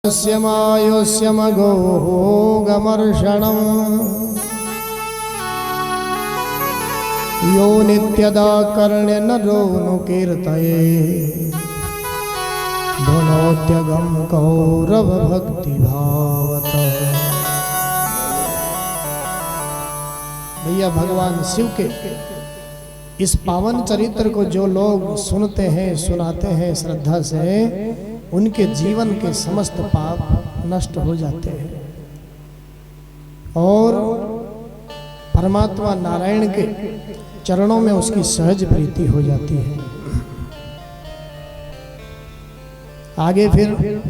स्यमायुष्यमगोगमर्षणम् यो नित्यदा कर्ण्य नरोनुकीर्तये धुनोत्यगं कौरवभक्तिभावत। भैया भगवान शिव के इस पावन चरित्र को जो लोग सुनते हैं, सुनाते हैं श्रद्धा से, उनके जीवन के समस्त पाप नष्ट हो जाते हैं और परमात्मा नारायण के चरणों में उसकी सहज प्रीति हो जाती है। आगे फिर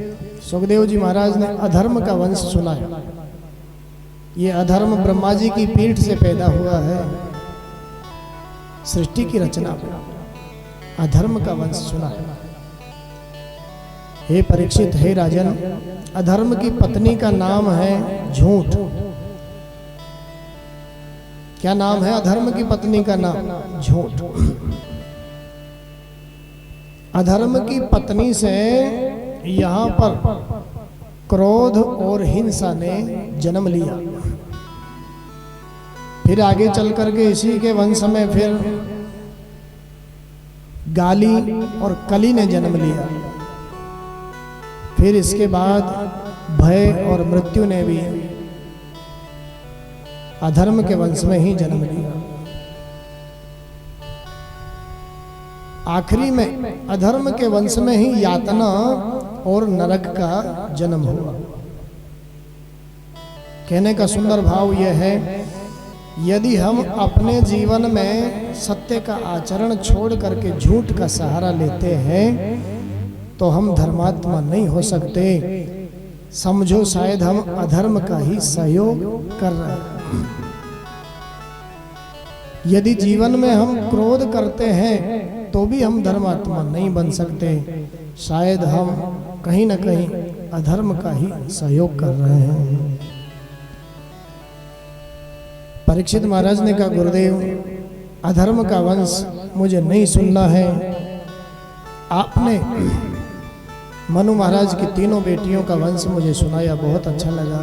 सुखदेव जी महाराज ने अधर्म का वंश सुनाया। ये अधर्म ब्रह्मा जी की पीठ से पैदा हुआ है। सृष्टि की रचना में अधर्म का वंश सुनाया। हे परीक्षित, हे राजन, अधर्म की पत्नी का नाम है झूठ। क्या नाम है अधर्म की पत्नी का? नाम झूठ। अधर्म की पत्नी से यहाँ पर क्रोध और हिंसा ने जन्म लिया। फिर आगे चल करके इसी के वंश में फिर गाली और कली ने जन्म लिया। फिर इसके बाद भय और मृत्यु ने भी अधर्म के वंश में ही जन्म लिया। आखिरी में अधर्म के वंश में ही यातना और नरक का जन्म हुआ। कहने का सुंदर भाव यह है, यदि हम अपने जीवन में सत्य का आचरण छोड़ करके झूठ का सहारा लेते हैं तो हम धर्मात्मा नहीं हो सकते। समझो शायद हम अधर्म का ही सहयोग कर रहे हैं। यदि जीवन में हम क्रोध करते हैं तो भी हम धर्मात्मा नहीं बन सकते। शायद हम कहीं ना कहीं अधर्म का ही सहयोग कर रहे हैं। परीक्षित महाराज ने कहा, गुरुदेव, अधर्म का वंश मुझे नहीं सुनना है। आपने मनु महाराज की तीनों बेटियों का वंश मुझे सुनाया, बहुत अच्छा लगा।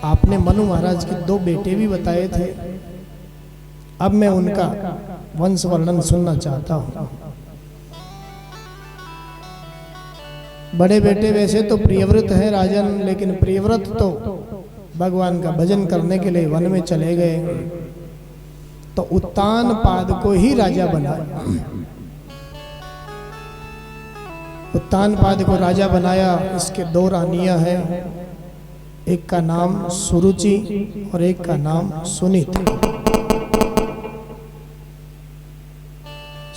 आपने मनु महाराज के 2 बेटे भी बताए थे। अब मैं उनका वंश वर्णन सुनना चाहता हूं। बड़े बेटे वैसे तो प्रियव्रत है राजन, लेकिन प्रियव्रत तो भगवान का भजन करने के लिए वन में चले गए तो उत्तानपाद को ही राजा बनाया। उत्तानपाद को राजा बनाया। इसके 2 रानियां हैं, एक का नाम सुरुचि और एक का नाम सुनीति।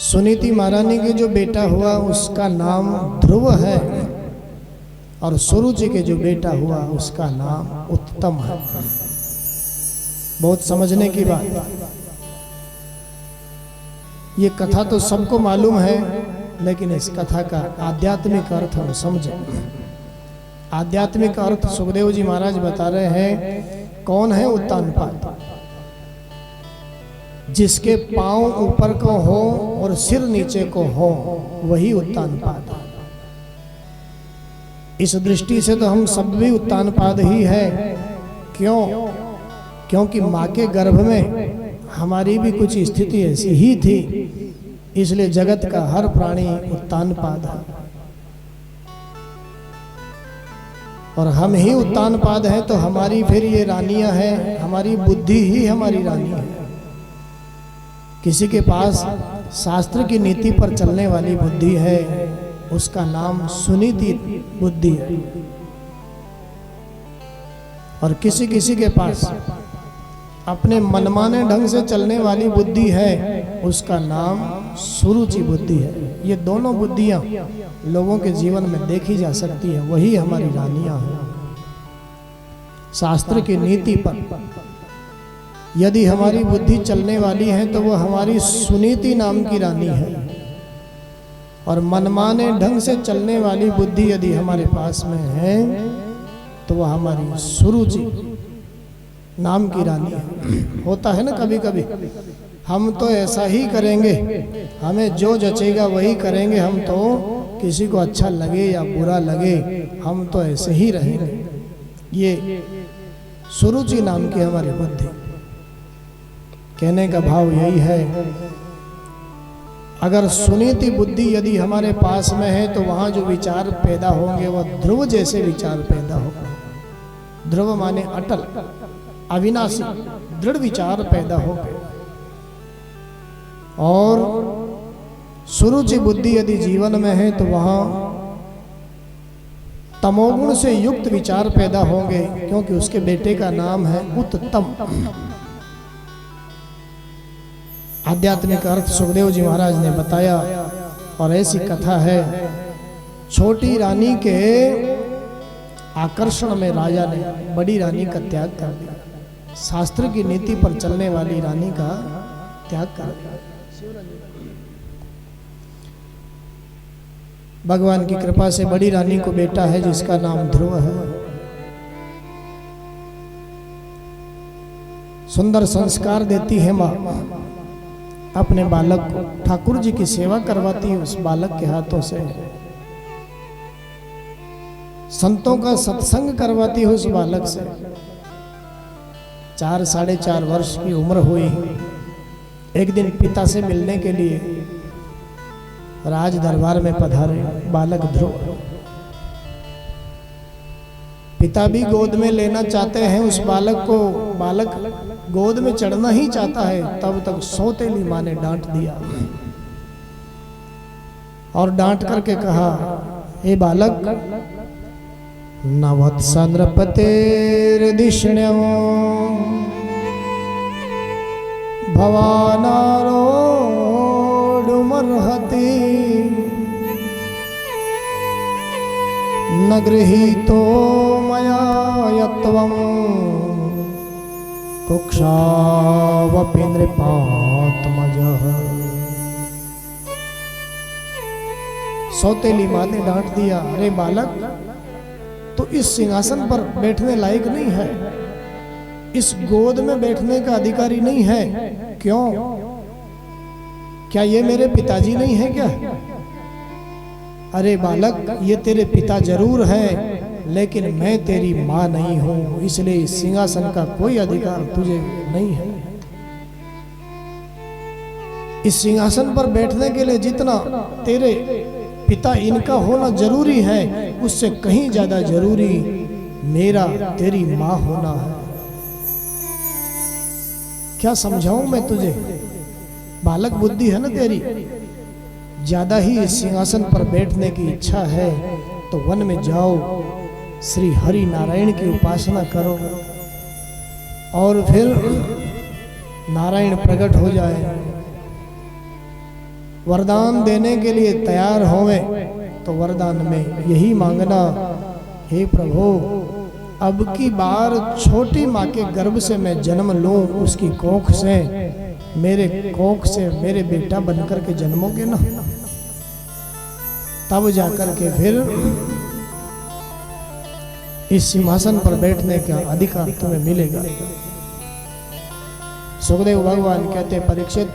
सुनीति महारानी के जो बेटा हुआ उसका नाम ध्रुव है और सुरुचि के जो बेटा हुआ उसका नाम उत्तम है। बहुत समझने की बात। ये कथा तो सबको मालूम है, लेकिन इस कथा का आध्यात्मिक अर्थ हम समझें। आध्यात्मिक अर्थ सुखदेव जी महाराज बता रहे हैं। कौन है उत्तानपाद? जिसके पांव ऊपर को हो और सिर नीचे को हो, वही उत्तानपाद। इस दृष्टि से तो हम सब भी उत्तानपाद ही है। क्यों? क्योंकि माँ के गर्भ में हमारी भी कुछ स्थिति ऐसी ही थी, इसलिए जगत का हर प्राणी उत्तानपाद है। और हम ही उत्तानपाद हैं तो हमारी फिर ये रानियां हैं। हमारी बुद्धि ही हमारी रानी है। किसी के पास शास्त्र की नीति पर चलने वाली बुद्धि है, उसका नाम सुनीति बुद्धि है। और किसी किसी के पास अपने मनमाने ढंग से चलने वाली बुद्धि है, उसका नाम सुरुचि बुद्धि है। ये दोनों बुद्धियां लोगों के जीवन में देखी जा सकती है। वही हमारी रानियां हैं। शास्त्र की नीति पर यदि हमारी बुद्धि चलने वाली है तो वो हमारी सुनीति नाम की रानी है। और मनमाने ढंग से चलने वाली बुद्धि यदि हमारे पास में है तो वह हमारी सुरुचि नाम की रानी है। होता है ना कभी कभी, हम तो ऐसा ही करेंगे, हमें जो जचेगा वही करेंगे। हम तो किसी को अच्छा लगे या बुरा लगे हम तो ऐसे ही रहेंगे। ये सुरुचि नाम की हमारी बुद्धि। कहने का भाव यही है, अगर सुनीति बुद्धि यदि हमारे पास में है तो वहां जो विचार पैदा होंगे वह ध्रुव जैसे विचार पैदा होंगे। ध्रुव माने अटल, अविनाशी, दृढ़ विचार पैदा होंगे। और सुरुचि बुद्धि यदि जीवन में है तो वहां तमोगुण से युक्त विचार पैदा होंगे, क्योंकि उसके बेटे का नाम है उत्तम। आध्यात्मिक अर्थ सुखदेव जी महाराज ने बताया। और ऐसी कथा है, छोटी रानी के आकर्षण में राजा ने बड़ी रानी का त्याग कर दिया। शास्त्र की नीति पर चलने वाली रानी का त्याग कर दिया। भगवान की कृपा से बड़ी रानी को बेटा है जिसका नाम ध्रुव है। सुंदर संस्कार देती है माँ अपने बालक को, ठाकुर जी की सेवा करवाती है उस बालक के हाथों से, संतों का सत्संग करवाती है उस बालक से। 4 साढ़े 4 वर्ष की उम्र हुई। एक दिन पिता से मिलने के लिए राज दरबार में पधारे बालक ध्रुव। पिता भी गोद में लेना चाहते हैं उस बालक को, बालक गोद में चढ़ना ही चाहता है, तब तक सौतेली माँ ने डांट दिया और डांट करके कहा, हे बालक, नवत्स नृपतेर्दिष्ण्यं भवानारोढुमर्हति न गृहीतो मया यत्वं कुक्षावपि नृपात्मजः। सौतेली माँ ने डांट दिया, अरे बालक, तो इस सिंहासन पर बैठने लायक नहीं है, इस गोद में बैठने का अधिकारी नहीं है। क्यों? क्या ये मेरे पिताजी नहीं है क्या? अरे बालक, ये तेरे पिता जरूर हैं, लेकिन मैं तेरी माँ नहीं हूं, इसलिए इस सिंहासन का कोई अधिकार तुझे नहीं है। इस सिंहासन पर बैठने के लिए जितना तेरे पिता इनका होना जरूरी है, उससे कहीं ज्यादा जरूरी मेरा तेरी माँ होना है। क्या समझाऊं मैं तुझे? बालक बुद्धि है ना तेरी, ज्यादा ही इस सिंहासन पर बैठने की इच्छा है तो वन में जाओ, श्री हरि नारायण की उपासना करो और फिर नारायण प्रकट हो जाए, वरदान देने के लिए तैयार होवे तो वरदान में यही मांगना, हे प्रभु, अब की बार छोटी माँ के गर्भ से मैं जन्म लूं, उसकी कोख से, मेरे कोख से मेरे बेटा बनकर के जन्मोगे ना, तब जाकर के फिर इस सिंहासन पर बैठने का अधिकार तुम्हें मिलेगा। सुखदेव भगवान कहते, परीक्षित,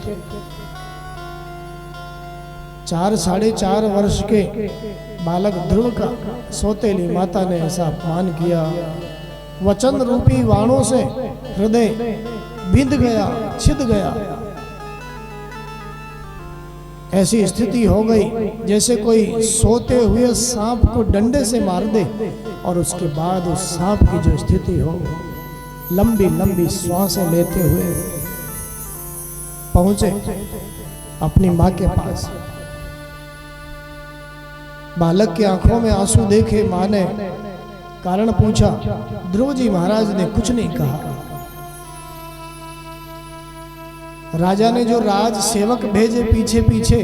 4 साढ़े 4 वर्ष के बालक ध्रुव का सौतेली माता ने ऐसा अपमान किया, वचन रूपी वाणों से हृदय बिंद गया, छिद गया। ऐसी स्थिति हो गई जैसे कोई सोते हुए सांप को डंडे से मार दे और उसके बाद उस सांप की जो स्थिति हो, लंबी लंबी श्वासें लेते हुए पहुंचे अपनी माँ के पास। बालक की आंखों में आंसू देखे माँ ने कारण पूछा। ध्रुव जी महाराज ने कुछ नहीं कहा। राजा ने जो राज सेवक भेजे पीछे पीछे,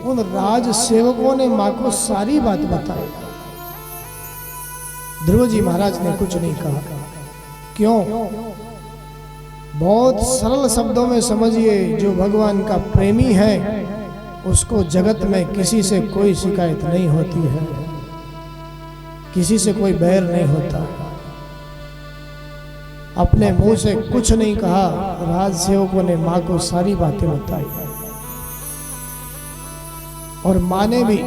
उन राज सेवकों ने माँ को सारी बात बताई। ध्रुव जी महाराज ने कुछ नहीं कहा। क्यों? बहुत सरल शब्दों में समझिए, जो भगवान का प्रेमी है उसको जगत में किसी से कोई शिकायत नहीं होती है, किसी से कोई बैर नहीं होता। अपने मुंह से कुछ नहीं कहा, राज सेवकों ने माँ को सारी बातें बताई और माँ ने भी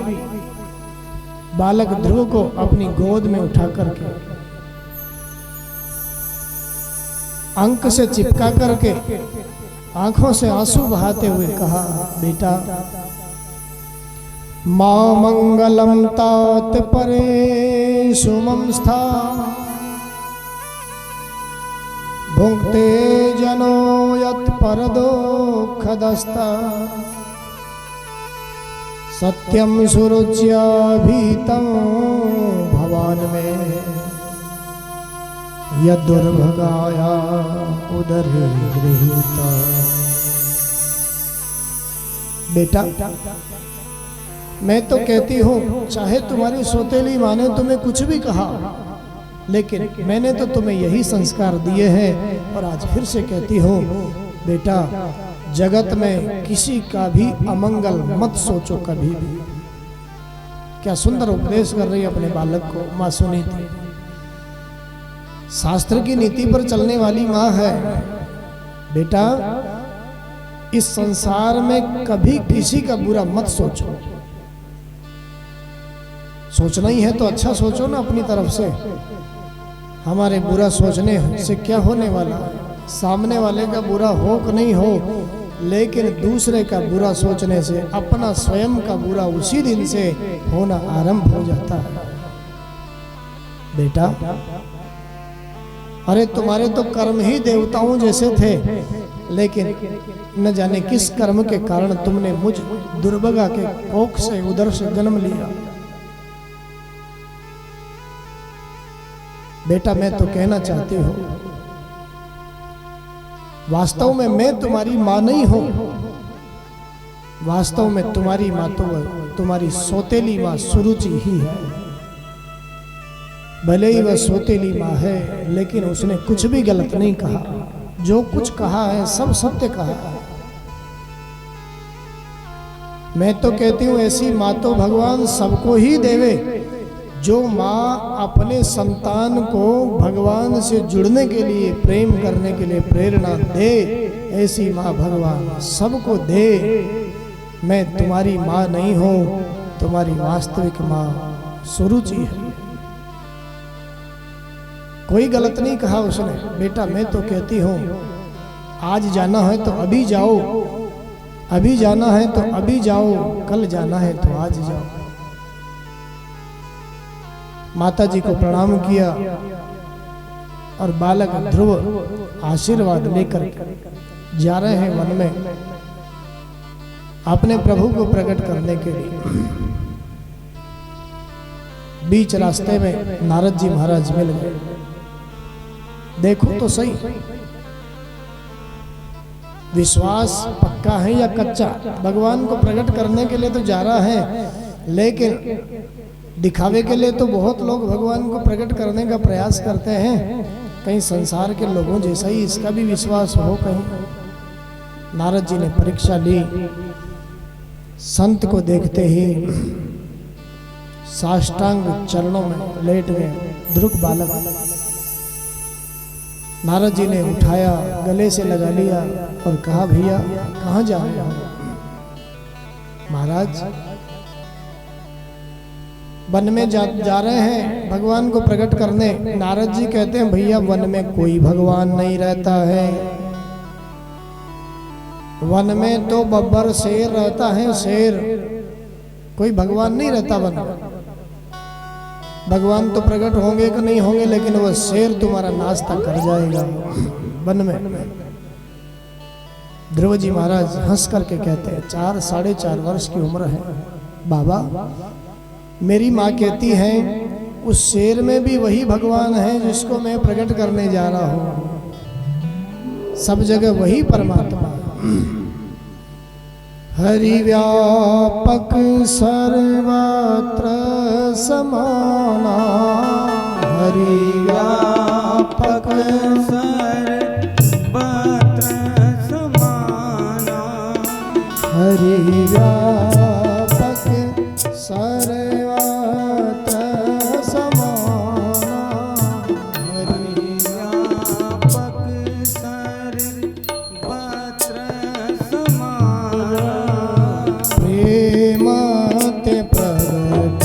बालक ध्रुव को अपनी गोद में उठा करके अंक से चिपका करके आंखों से आंसू बहाते हुए कहा, बेटा मां मंगलम तात परे सुमं स्था भुंक्ते जनो यत् परदोखदस्ता सत्यम सुरुच्याभीतं भवान में यदुर्भगाया उदर गृहीता। बेटा मैं तो कहती हूँ, चाहे तुम्हारी सौतेली माँ ने तुम्हें कुछ भी कहा, लेकिन मैंने तो तुम्हें यही संस्कार दिए हैं। और आज फिर से कहती हूँ, बेटा जगत में किसी का भी अमंगल मत सोचो कभी भी। क्या सुंदर उपदेश कर रही है अपने बालक को माँ सुनीति। शास्त्र की नीति पर चलने वाली माँ है। बेटा इस संसार में कभी किसी का बुरा मत सोचो। सोचना ही है तो अच्छा सोचो ना अपनी तरफ से। हमारे बुरा सोचने से क्या होने वाला है? सामने वाले का बुरा हो कि नहीं हो, लेकिन दूसरे का बुरा सोचने से अपना स्वयं का बुरा उसी दिन से होना आरंभ हो जाता है। बेटा अरे तुम्हारे तो कर्म ही देवताओं जैसे थे, लेकिन न जाने किस कर्म के कारण तुमने मुझ दुर्भगा के कोख से उदर से जन्म लिया। बेटा मैं तो कहना चाहती हूँ, वास्तव में मैं तुम्हारी माँ नहीं हूं। वास्तव में तुम्हारी माँ तो तुम्हारी सौतेली माँ सुरुचि ही है। भले ही वह सौतेली माँ है, लेकिन उसने कुछ भी गलत नहीं कहा। जो कुछ कहा है सब सत्य कहा है। मैं तो कहती हूँ ऐसी माँ तो भगवान सबको ही देवे। जो माँ अपने संतान को भगवान से जुड़ने के लिए, प्रेम करने के लिए प्रेरणा दे, ऐसी माँ भगवान सबको दे। मैं तुम्हारी माँ नहीं हूँ, तुम्हारी वास्तविक माँ सुरुचि है। कोई गलत नहीं कहा उसने। बेटा मैं तो कहती हूँ, आज जाना है तो अभी जाओ, अभी जाना है तो अभी जाओ, कल जाना है तो आज जाओ। माता जी को प्रणाम किया और बालक ध्रुव आशीर्वाद लेकर जा रहे हैं वन में अपने प्रभु को प्रकट करने के लिए। बीच रास्ते में नारद जी महाराज मिल गए। देखो तो सही, विश्वास पक्का है या कच्चा? भगवान को प्रकट करने के लिए तो जा रहा है, लेकिन दिखावे के लिए तो बहुत लोग भगवान को प्रकट करने का प्रयास करते हैं। कहीं संसार के लोगों जैसा ही इसका भी विश्वास हो कहीं। नारद जी ने परीक्षा ली। संत को देखते ही साष्टांग चरणों में लेट गए ध्रुव बालक। नारद जी ने उठाया, गले से लगा लिया और कहा, भैया कहाँ जा रहे हो? महाराज वन में जा रहे हैं भगवान को प्रकट करने। नारद जी कहते हैं, भैया वन में कोई भगवान नहीं रहता है। वन में तो बब्बर शेर रहता है, शेर। कोई भगवान नहीं रहता वन में। भगवान तो प्रकट होंगे कि नहीं होंगे, लेकिन वह शेर तुम्हारा नाश्ता कर जाएगा वन में। ध्रुव जी महाराज हंस करके कहते हैं, 4-4.5 वर्ष की उम्र है बाबा। मेरी माँ कहती है उस शेर में भी वही भगवान है जिसको मैं प्रकट करने जा रहा हूँ। सब जगह वही परमात्मा। हरि व्यापक सर्वत्र समाना, हरि व्यापक सर्वत्र समाना, हरि व्यापक सर्वत्र समाना, हरि व्यापक सर्वत्र समाना, प्रेम ते प्रगट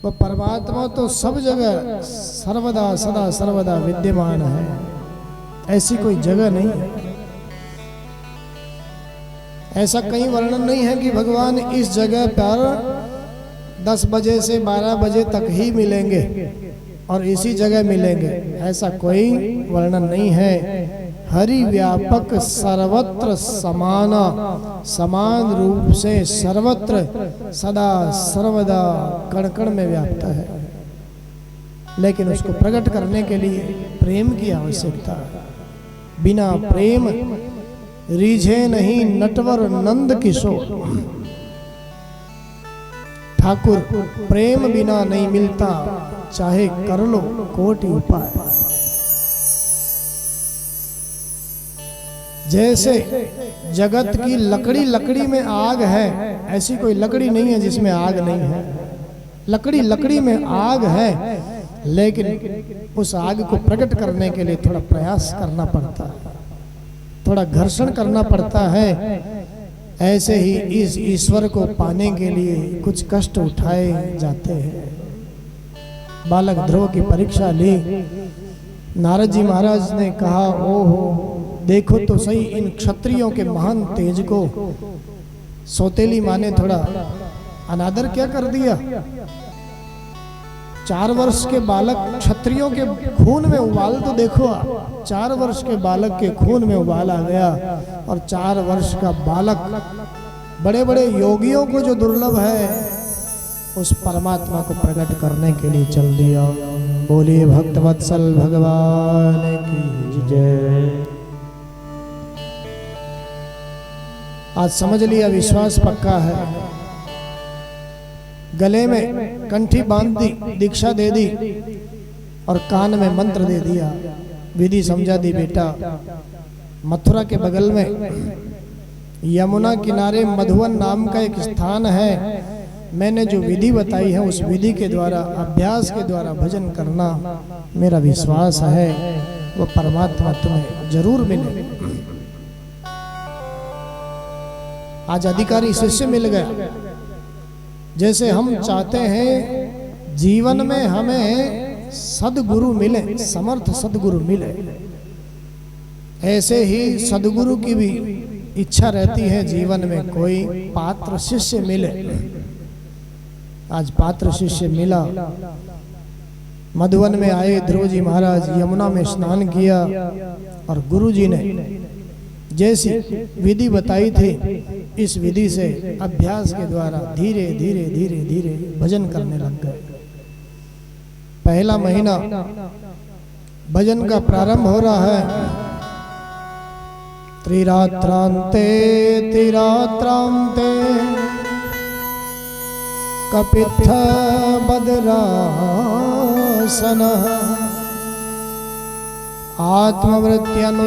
वो परमात्मा तो सब जगह सर्वदा सदा सर्वदा विद्यमान है, ऐसी कोई जगह नहीं है। ऐसा कहीं वर्णन नहीं है कि भगवान इस जगह पर 10 बजे से 12 बजे तक ही मिलेंगे और इसी जगह मिलेंगे, ऐसा कोई वर्णन नहीं है। हरि व्यापक सर्वत्र समाना, समान रूप से सर्वत्र सदा सर्वदा कण कण में व्याप्त है, लेकिन उसको प्रकट करने के लिए प्रेम की आवश्यकता है। बिना प्रेम रीझे नहीं नटवर नंद किशोर। ठाकुर प्रेम बिना नहीं मिलता, चाहे कर लो कोटि उपाय। जैसे जगत की लकड़ी, लकड़ी में आग है, ऐसी कोई लकड़ी नहीं है जिसमें आग नहीं है। लकड़ी लकड़ी में आग है, लेकिन उस आग को प्रकट करने के लिए थोड़ा प्रयास करना पड़ता है, थोड़ा घर्षण करना पड़ता है। ऐसे ही इस ईश्वर को पाने के लिए कुछ कष्ट उठाए जाते हैं। बालक ध्रुव की परीक्षा ली, नारद जी महाराज ने कहा, ओहो देखो तो सही इन क्षत्रियों के महान तेज को। सौतेली माँ ने थोड़ा अनादर क्या कर दिया। 4 वर्ष के बालक, क्षत्रियों के खून में उबाल तो देखो आप, 4 वर्ष के बालक के खून में उबाल आ गया। और 4 वर्ष का बालक बड़े बड़े योगियों को जो दुर्लभ है, उस परमात्मा को प्रकट करने के लिए चल दिया। बोलिए भक्तवत्सल भगवान की जय। आज समझ लिया, विश्वास पक्का है। गले में कंठी बांध दी, दीक्षा दे दी और कान में मंत्र दे दिया, विधि समझा दी। बेटा मथुरा के बगल में यमुना किनारे मधुवन नाम का एक स्थान है। मैंने जो विधि बताई है, उस विधि के द्वारा, अभ्यास के द्वारा भजन करना, मेरा विश्वास है वो परमात्मा तुम्हें जरूर मिले। आज अधिकारी शिष्य मिल गया। जैसे हम चाहते हैं जीवन में हमें सदगुरु मिले, समर्थ सदगुरु मिले, ऐसे ही सदगुरु की भी इच्छा रहती है जीवन में कोई पात्र शिष्य मिले। आज पात्र शिष्य मिला। मधुवन में आए ध्रुव जी महाराज, यमुना में स्नान किया और गुरु जी ने जैसी विधि बताई थी, इस विधि से अभ्यास के द्वारा धीरे धीरे धीरे धीरे भजन करने लग गए। पहला महीना भजन का प्रारंभ हो रहा है। त्रिरात्रांते त्रिरात्रांते कपित्थ बदरासन आत्मवृत्त्यनुसारेण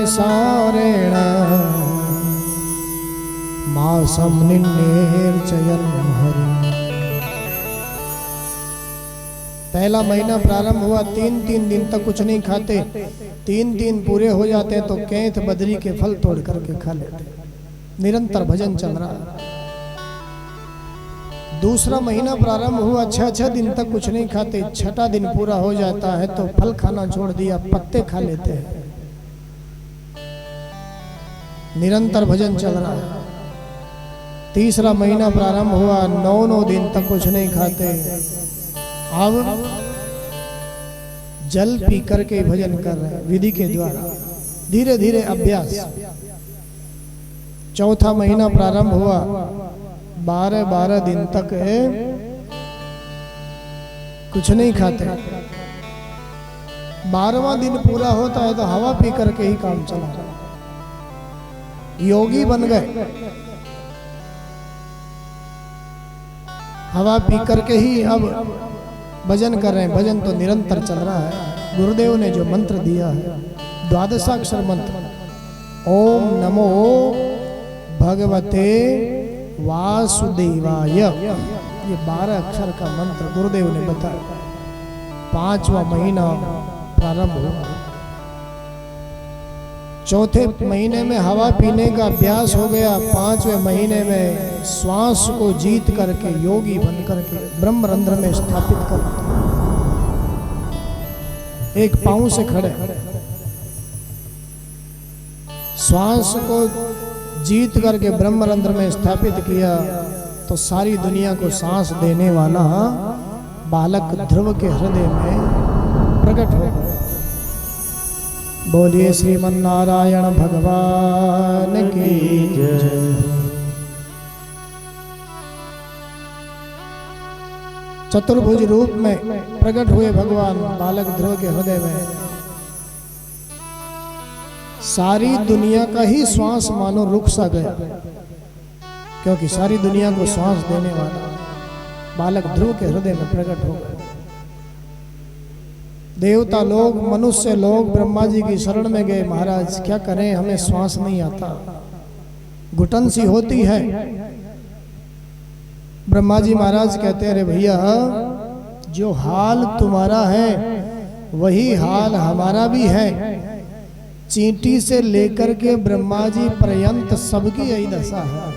मासं निन्नेर्चयन् हरि। पहला महीना प्रारंभ हुआ, 3 दिन तक कुछ नहीं खाते। 3 दिन पूरे हो जाते तो कैथ बद्री के फल तोड़ करके खा लेते। निरंतर भजन चल रहा है। दूसरा महीना प्रारंभ हुआ, 6 दिन तक कुछ नहीं खाते। 6ठा दिन पूरा हो जाता है तो फल खाना छोड़ दिया, पत्ते खा लेते हैं। निरंतर भजन चल रहा है। तीसरा महीना प्रारंभ हुआ, 9 दिन तक कुछ नहीं खाते। अब जल पी करके भजन कर रहे हैं विधि के द्वारा, धीरे धीरे अभ्यास। चौथा महीना प्रारंभ हुआ, 12 दिन तक कुछ नहीं खाते। 12वां दिन पूरा होता है तो हवा पी करके ही काम चला। योगी बन गए, हवा पी करके ही अब भजन कर रहे हैं। भजन तो निरंतर चल रहा है। गुरुदेव ने जो मंत्र दिया है, 12 मंत्र, ओम नमो भगवते वासुदेवाय, ये 12 अक्षर का मंत्र गुरुदेव ने बताया। 5वां महीना प्रारंभ हुआ। चौथे महीने में हवा पीने का अभ्यास हो गया, 5वें महीने में श्वास को जीत करके योगी बन करके ब्रह्मरंध्र में स्थापित कर, एक पांव से खड़े, श्वास को जीत करके ब्रह्मरंध्र में स्थापित किया तो सारी दुनिया को सांस देने वाला बालक ध्रुव के हृदय में प्रकट हो गया। बोलिए श्रीमन्नारायण भगवान की जय। चतुर्भुज रूप में प्रकट हुए भगवान बालक ध्रुव के हृदय में। सारी दुनिया का ही श्वास मानो रुक सा गया, क्योंकि सारी दुनिया को श्वास देने वाला बालक ध्रुव के हृदय में प्रकट हो गया। देवता लोग, मनुष्य लोग ब्रह्मा जी की शरण में गए, महाराज क्या करें, हमें श्वास नहीं आता, घुटन सी होती है। ब्रह्मा जी महाराज कहते, अरे भैया, जो हाल तुम्हारा है वही हाल हमारा भी है। चींटी से लेकर के ब्रह्मा जी पर्यंत सबकी यही दशा है,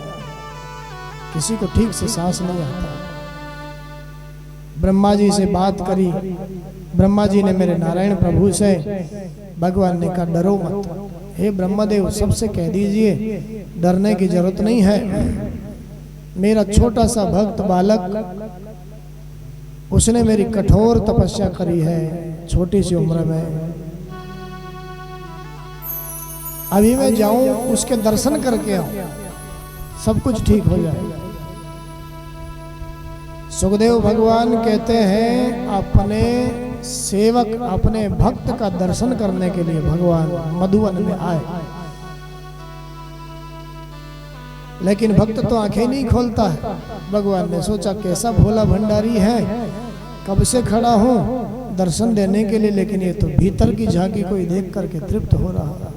किसी को ठीक से सांस नहीं आता। ब्रह्मा जी से बात करी, ब्रह्मा जी ने मेरे नारायण प्रभु से, भगवान ने कहा डरो मत, हे ब्रह्मदेव सबसे कह दीजिए डरने की जरूरत नहीं है। मेरा छोटा सा भक्त बालक, उसने मेरी कठोर तपस्या करी है छोटी सी उम्र में, अभी मैं जाऊं उसके दर्शन करके आऊं, सब कुछ ठीक हो जाएगा। सुखदेव भगवान कहते हैं अपने सेवक, अपने भक्त का दर्शन करने के लिए भगवान मधुवन में आए, लेकिन भक्त तो आंखें नहीं खोलता है। भगवान ने सोचा कैसा भोला भंडारी है, कब से खड़ा हूं दर्शन देने के लिए, लेकिन ये तो भीतर की झांकी को देख करके तृप्त हो रहा है।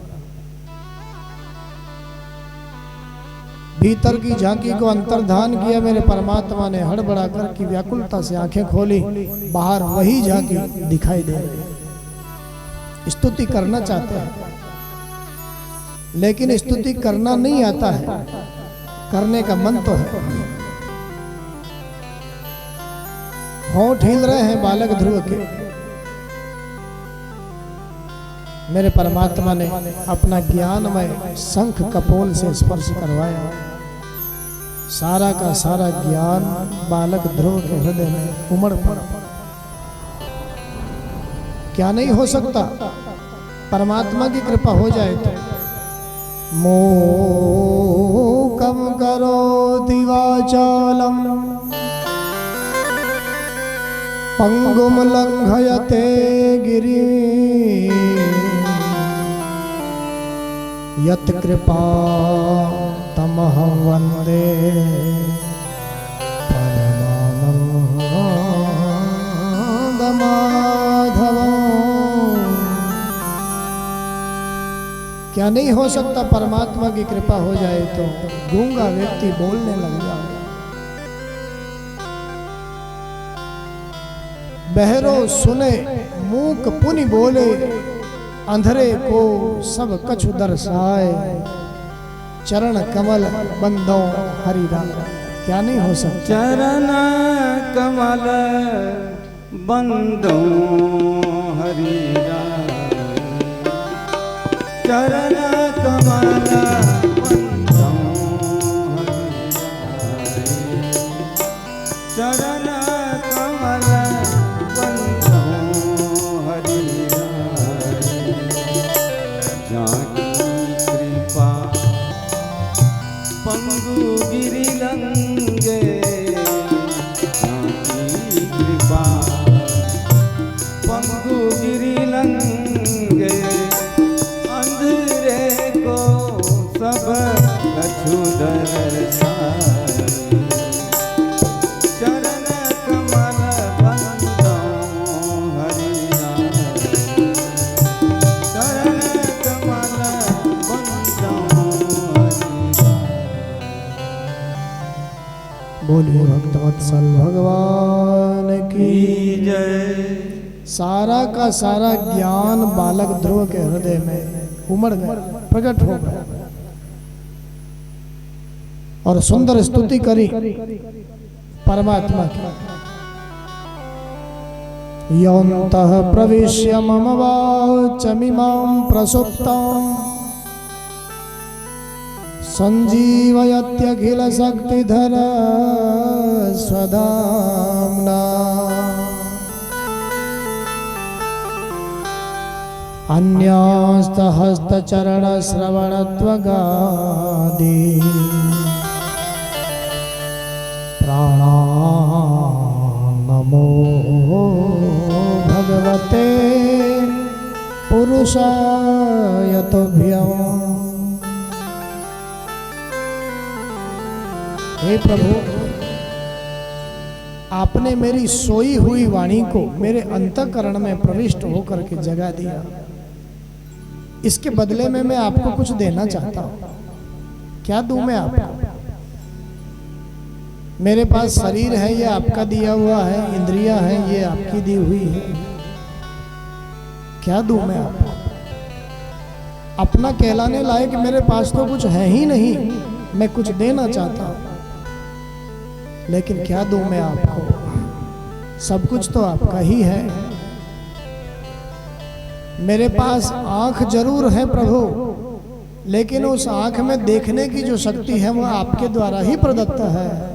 भीतर की झांकी को अंतर्धान किया मेरे परमात्मा ने, हड़बड़ा कर की व्याकुलता से आंखें खोली, बाहर वही झांकी दिखाई दे रही। स्तुति करना चाहते हैं लेकिन स्तुति करना नहीं आता है, करने का मन तो है। होंठ हिल रहे हैं बालक ध्रुव के, मेरे परमात्मा ने अपना ज्ञानमय शंख कपोल से स्पर्श करवाया, सारा का सारा ज्ञान बालक ध्रुव के हृदय में उमड़ पड़ा। क्या नहीं हो सकता, परमात्मा की कृपा हो जाए तो। मोकम करो दिवाचालम पंगुम लंघयते गिरि यत कृपा तमहं वंदे परमानंदमाधवम्। क्या नहीं हो सकता, परमात्मा की कृपा हो जाए तो गूंगा व्यक्ति बोलने लग जाए, बहरो सुने मूक पुनि बोले, अंधरे को सब कछु दर्शाए, चरण कमल बंदो हरि राम। क्या नहीं हो सकता, चरण कमल बंदो हरि राम, चरण कमल बंदो हरि राम, चरण कमल बंदो हरि राम। जाकी कृपा पंगु गिरि लंगे, जाकी कृपा पंगु गिरि लंगे, अंधरे को सब कछु दर्शाए, चरण कमल बंदो हरि राम, चरण कमल बंदो हरि राम। बोलिए भक्तवत्सल भगवान की जय। सारा का सारा ज्ञान बालक ध्रुव के हृदय में उमड़ गया। प्रकट हो गया और सुंदर स्तुति करी परमात्मा की। योऽन्तः प्रविश्य मम वाचमिमां प्रसुप्तां सञ्जीवयत्यखिलशक्तिधर स्वधाम्ना अन्यास्तहस्तचरणश्रवणत्वगादि प्राणान्नमो भगवते पुरुषाय तुभ्यम्। हे प्रभु, आपने मेरी सोई हुई वाणी को मेरे अंतःकरण में प्रविष्ट होकर के जगा दिया। इसके बदले में मैं आपको कुछ देना चाहता हूं। क्या दूं मैं आपको? मेरे पास शरीर है, ये आपका दिया हुआ है, इंद्रियां हैं, ये आपकी दी हुई है। क्या दूं मैं आपको? अपना कहलाने लायक मेरे पास तो कुछ है ही नहीं। मैं कुछ देना चाहता हूं, लेकिन क्या दूं मैं आपको? सब कुछ तो आपका ही है। मेरे पास आंख जरूर है प्रभु, लेकिन उस आंख में देखने की जो शक्ति है वह आपके द्वारा ही प्रदत्त है।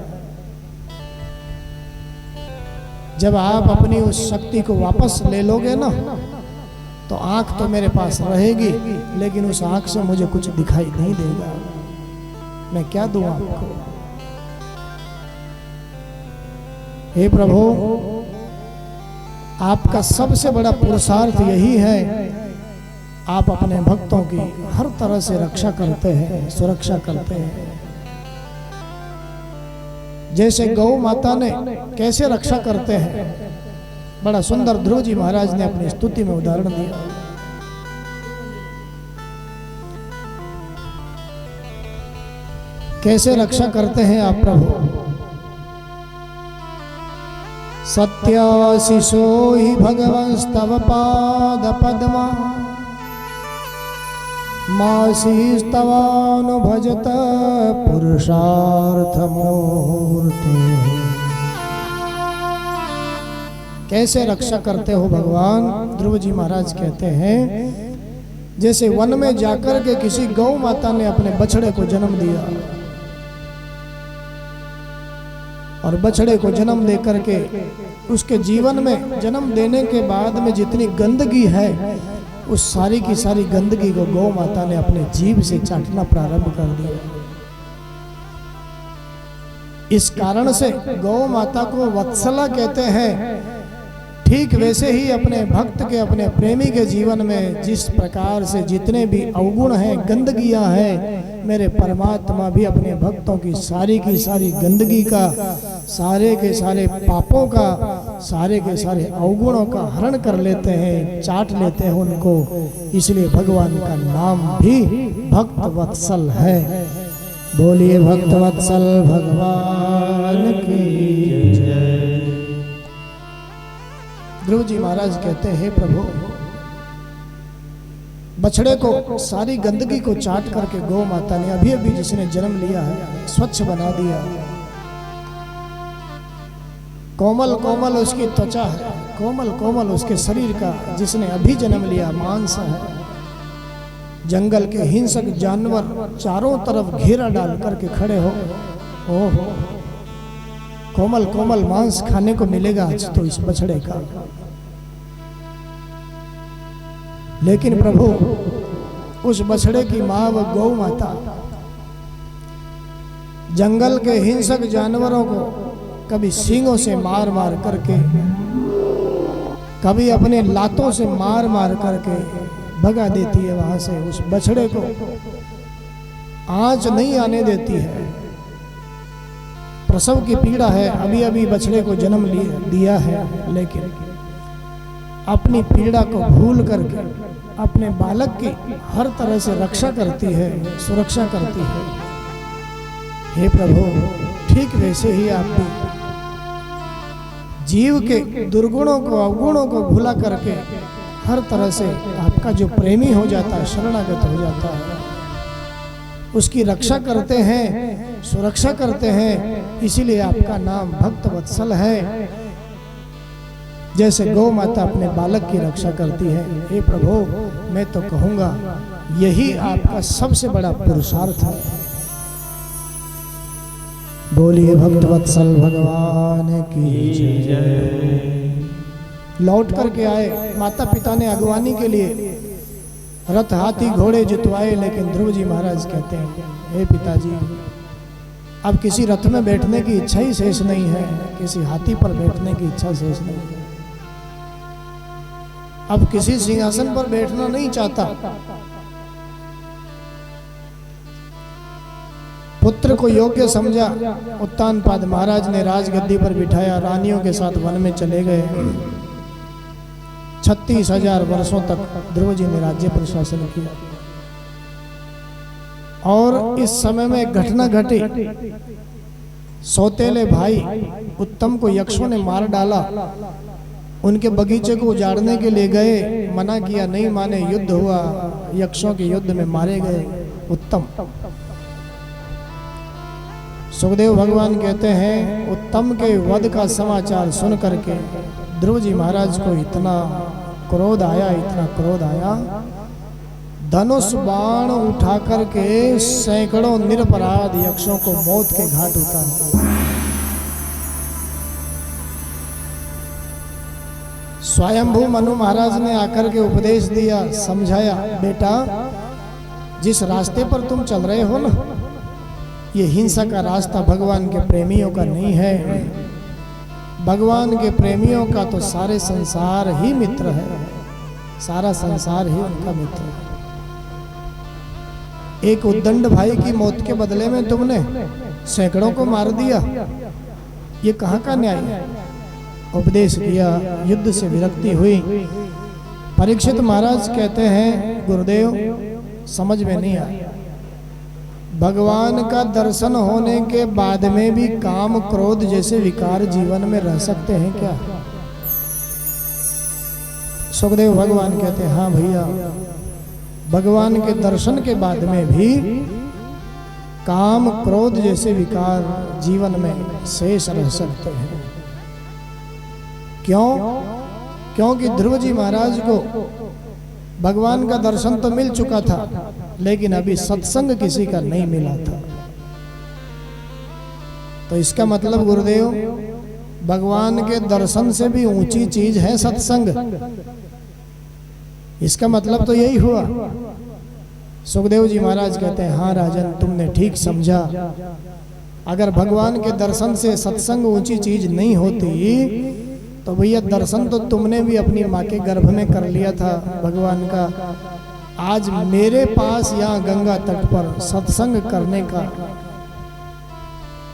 जब आप अपनी उस शक्ति को वापस ले लोगे ना, तो आंख तो मेरे पास रहेगी, लेकिन उस आंख से मुझे कुछ दिखाई नहीं देगा। मैं क्या दूं आपको? हे प्रभु, आपका सबसे बड़ा पुरुषार्थ यही है, आप अपने भक्तों की हर तरह से रक्षा करते हैं, सुरक्षा करते हैं। जैसे गौ माता ने कैसे रक्षा करते हैं, बड़ा सुंदर ध्रुव जी महाराज ने अपनी स्तुति में उदाहरण दिया। कैसे रक्षा करते हैं आप प्रभु? सत्याशिषो हि भगवंस्तव पाद पद्मा मासीस्तवानुभजत पुरुषार्थमूर्ते। कैसे रक्षा करते हो भगवान? ध्रुव जी महाराज कहते हैं, जैसे वन में जाकर के किसी गौ माता ने अपने बछड़े को जन्म दिया और बछड़े को जन्म देकर के उसके जीवन में जन्म देने के बाद में जितनी गंदगी है, उस सारी की सारी गंदगी को गौ माता ने अपने जीभ से चाटना प्रारंभ कर दिया। इस कारण से गौ माता को वत्सला कहते हैं। ठीक वैसे ही अपने भक्त के, अपने प्रेमी के जीवन में जिस प्रकार से जितने भी अवगुण हैं, गंदगियां हैं, मेरे परमात्मा भी अपने भक्तों की सारी गंदगी का, सारे के सारे पापों का, सारे के सारे अवगुणों का हरण कर लेते हैं, चाट लेते हैं उनको। इसलिए भगवान का नाम भी भक्त वत्सल है। बोलिए भक्त वत्सल भगवान की जय। ध्रुव जी महाराज कहते हैं, प्रभु, बछड़े को सारी गंदगी को चाट करके गौ माता ने अभी अभी जिसने जन्म लिया है स्वच्छ बना दिया। कोमल कोमल उसकी त्वचा है, कोमल कोमल उसके शरीर का जिसने अभी जन्म लिया मांस है। जंगल के हिंसक जानवर चारों तरफ घेरा डाल करके खड़े हो। ओहो, कोमल कोमल मांस खाने को मिलेगा आज तो इस बछड़े का। लेकिन प्रभु, उस बछड़े की मां व गौ माता जंगल के हिंसक जानवरों को कभी सींगों से मार मार करके, कभी अपने लातों से मार मार करके भगा देती है वहां से। उस बछड़े को आंच नहीं आने देती है। प्रसव की पीड़ा है, अभी अभी बछड़े को जन्म दिया है, लेकिन अपनी पीड़ा को भूल करके अपने बालक की हर तरह से रक्षा करती है, सुरक्षा करती है। हे प्रभु, ठीक वैसे ही आप भी जीव के दुर्गुणों को, अवगुणों को भुला करके हर तरह से आपका जो प्रेमी हो जाता है, शरणागत हो जाता है, उसकी रक्षा करते हैं, सुरक्षा करते हैं, इसीलिए आपका नाम भक्त वत्सल है। जैसे गौ माता अपने बालक की रक्षा करती है, हे प्रभु मैं तो कहूँगा यही आपका सबसे बड़ा पुरुषार्थ है। बोलिए भक्त वत्सल भगवान की जय। लौट करके आए, माता पिता ने अगवानी के लिए रथ हाथी घोड़े जुतवाए, लेकिन ध्रुव जी महाराज कहते हैं, हे पिताजी अब किसी रथ में बैठने की इच्छा ही शेष नहीं है, किसी हाथी पर बैठने की इच्छा शेष नहीं है, अब किसी सिंहासन पर बैठना नहीं चाहता। पुत्र को योग्य समझा, उत्तानपाद महाराज ने राजगद्दी पर बिठाया, रानियों के साथ वन में चले गए। 36,000 वर्षों तक ध्रुव जी ने राज्य प्रशासन किया। और इस समय में एक घटना घटी, सौतेले भाई उत्तम को यक्षों ने मार डाला, उनके बगीचे को उजाड़ने के लिए गए, मना किया, नहीं माने, युद्ध हुआ, यक्षों के युद्ध में मारे गए उत्तम। सुखदेव भगवान कहते हैं उत्तम के वध का समाचार सुन करके ध्रुव जी महाराज को इतना क्रोध आया, इतना क्रोध आया, धनुष बाण उठा करके सैकड़ों निरपराध यक्षों को मौत के घाट उतारा। स्वयंभू मनु महाराज ने आकर के उपदेश दिया, समझाया, बेटा जिस रास्ते पर तुम चल रहे हो ना, ये हिंसा का रास्ता भगवान के प्रेमियों का नहीं है। भगवान के प्रेमियों का तो सारे संसार ही मित्र है, सारा संसार ही उनका मित्र है। एक उद्दंड भाई की मौत के बदले में तुमने सैकड़ों को मार दिया, ये कहाँ का न्याय है? उपदेश किया, युद्ध से विरक्ति हुई। परीक्षित महाराज कहते हैं गुरुदेव समझ में नहीं आया, भगवान का दर्शन होने के बाद में भी काम क्रोध जैसे विकार जीवन में रह सकते हैं क्या? सुखदेव भगवान कहते हैं हाँ भैया, भगवान के दर्शन के बाद में भी काम क्रोध जैसे विकार जीवन में शेष रह सकते हैं। क्यों? क्योंकि ध्रुव जी महाराज को भगवान का दर्शन तो मिल चुका था, लेकिन अभी सत्संग किसी का नहीं मिला था। तो इसका मतलब गुरुदेव भगवान के दर्शन से भी ऊंची चीज है सत्संग। इसका मतलब तो यही हुआ। सुखदेव जी महाराज कहते हैं हाँ राजन तुमने ठीक समझा, अगर भगवान के दर्शन से सत्संग ऊंची चीज नहीं होती तो भैया दर्शन तो तुमने भी अपनी माँ के गर्भ में कर लिया था भगवान का। आज मेरे पास यहाँ गंगा तट पर सत्संग करने का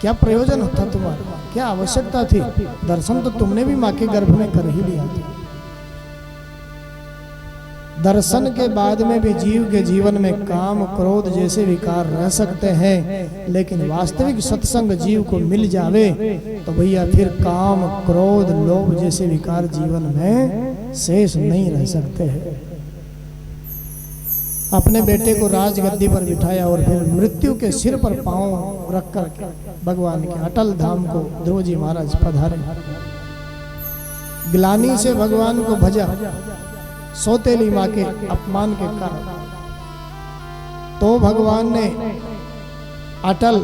क्या प्रयोजन होता तुम्हारा? क्या आवश्यकता थी? दर्शन तो तुमने भी माँ के गर्भ में कर ही लिया था। दर्शन के बाद में भी जीव के जीवन में काम क्रोध जैसे विकार रह सकते हैं, लेकिन वास्तविक सत्संग जीव को मिल जावे तो भैया फिर काम क्रोध लोभ जैसे विकार जीवन में शेष नहीं रह सकते हैं। अपने बेटे को राजगद्दी पर बिठाया और फिर मृत्यु के सिर पर पांव रख कर भगवान के अटल धाम को ध्रुव जी महाराज पधारे। ग्लानि से भगवान को भजा, सौतेली माँ के अपमान के कारण, तो भगवान ने अटल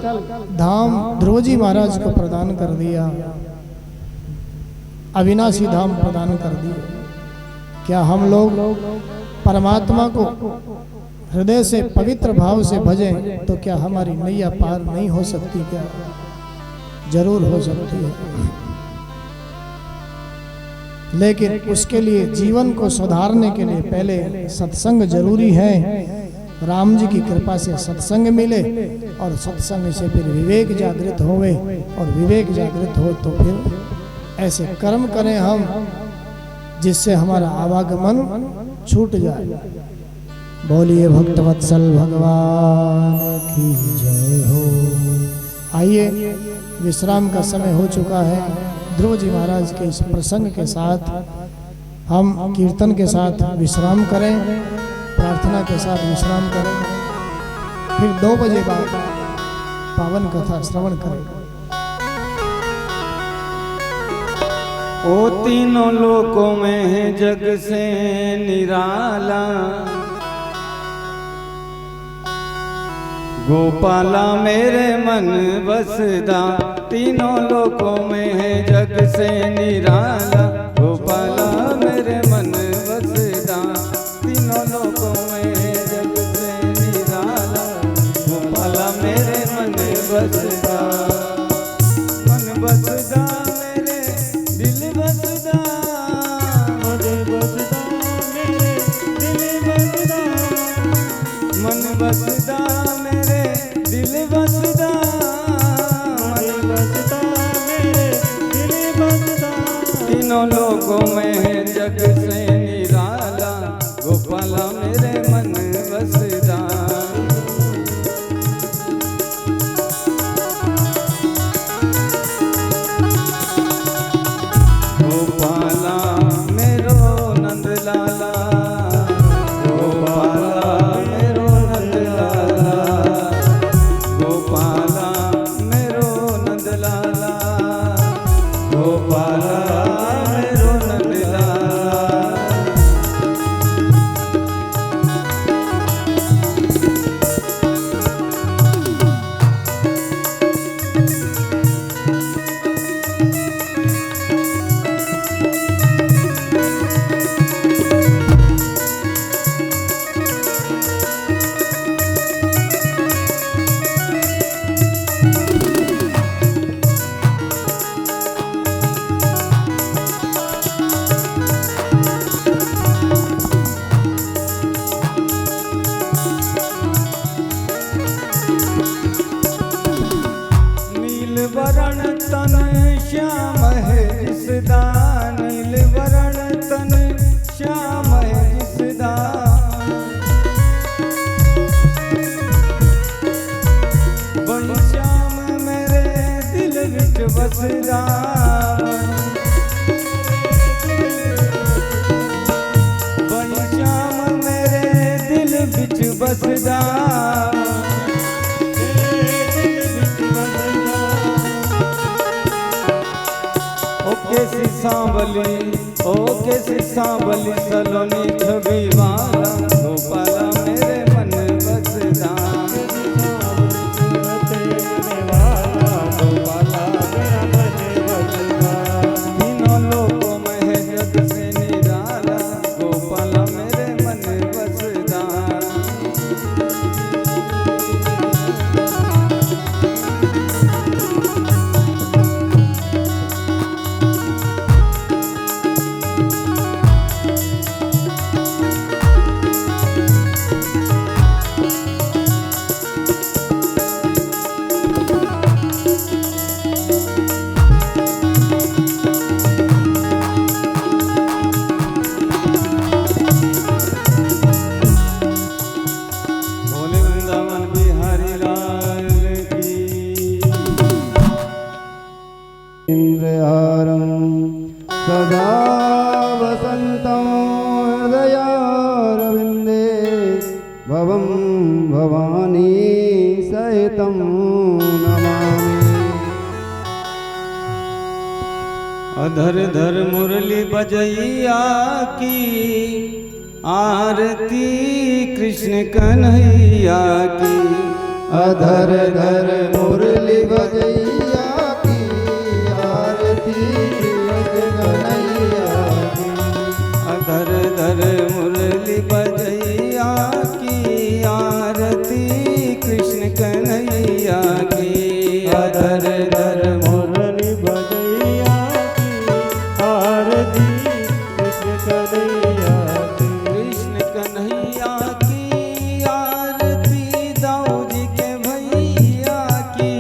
धाम ध्रुव जी महाराज को प्रदान कर दिया, अविनाशी धाम प्रदान कर दिया। क्या हम लोग परमात्मा को हृदय से पवित्र भाव से भजें तो क्या हमारी नैया पार नहीं हो सकती? क्या जरूर हो सकती है, लेकिन उसके लिए जीवन को सुधारने के लिए पहले सत्संग जरूरी है। राम जी की कृपा से सत्संग मिले और सत्संग से फिर विवेक जागृत होवे, और विवेक जागृत हो तो फिर ऐसे कर्म करें हम जिससे हमारा आवागमन छूट जाए। बोलिए भक्तवत्सल भगवान की जय हो। आइए विश्राम का समय हो चुका है। ध्रुव जी महाराज के इस प्रसंग के साथ हम कीर्तन के साथ विश्राम करें, प्रार्थना के साथ विश्राम करें। फिर 2 बजे बाद पावन कथा श्रवण करें। ओ तीनों लोकों में है जग से निराला, गोपाला मेरे मन बसदा। तीनों लोकों में है जग से निराला, गोपाला मेरे मन बसदा। तीनों लोकों में है जग से निराला, गोपाला मेरे मन बसदा। मन बसदा मेरे दिल बसदा, मन बसदा मेरे दिल बसदा। मन बसदा मेरे दिल बसदा, मन बसदा मेरे दिल बसदा। तीनों लोगों में है जग से निराला, गोपाला मेरे मन बसदा। गोपाला मेरो नंद लाला, गोपाला मेरो नंद लाला, गोपाला मेरो नंद लाला, गोपाला मेरो नंद लाला। वरण तन श्याम है जिसदा, नील वरण तन श्याम है जिसदा। बड़ी श्याम मेरे दिल विच बसदा, बड़ी श्याम मेरे दिल विच बसदा। कैसी सांवली ओ कैसी सांवली सलोनी छवि वाला, गोपाला मेरे मन बसदा। गोपाला मेरा मन बसदा। तीनों लोकों में है जग से निराला, गोपाला मेरे मन बसदा। इंद्रहारं सदा वसन्तं हृदयारविन्दे, भवं भवानी सहितं नमामि। अधर धर मुरली बजैया की आरती कृष्ण कन्हैया की। अधर धर मुरली बजैया की आरती कृष्ण कन्हैया की। अधर धर मुरली बजैया की आरती कृष्ण कन्हैया की। अधर धर मुरली बजैया की आरती कृष्ण कन्हैया की। कृष्ण कन्हैया की आरती दाऊ जी के भैया की।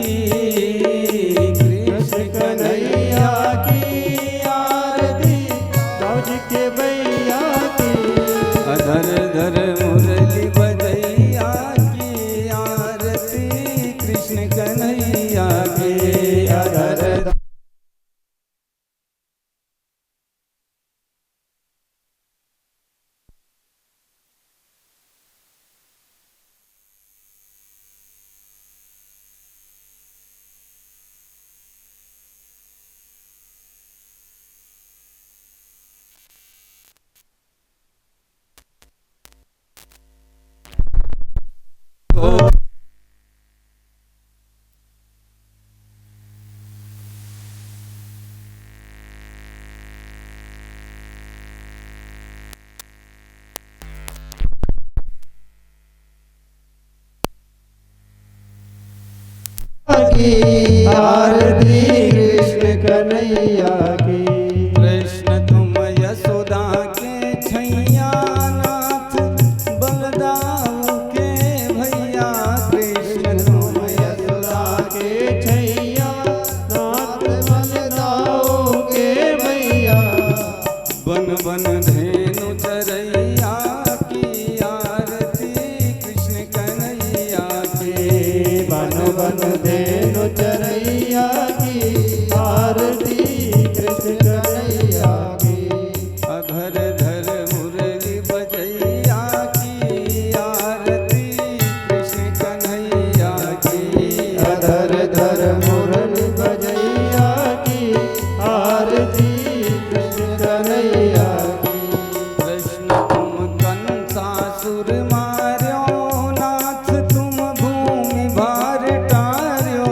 की आरती कृष्ण कन्हैया की। कृष्ण तुम यशोदा के छैया नाथ बलदाऊ के भैया। कृष्ण तुम यशोदा के छैया नाथ बलदाऊ के भैया। बन बन धेनु चरैया की आरती कृष्ण कन्हैया की। बन बन धेनु चरैया की आरती कृष्ण कन्हैया की। अधर धर मुरली बजैया की आरती कृष्ण कन्हैया की। अधर धर मुरली बजैया की आरती कृष्ण कन्हैया की। कृष्ण तुम कंसासुर मार्यो नाथ तुम भूमि भार टार्यो।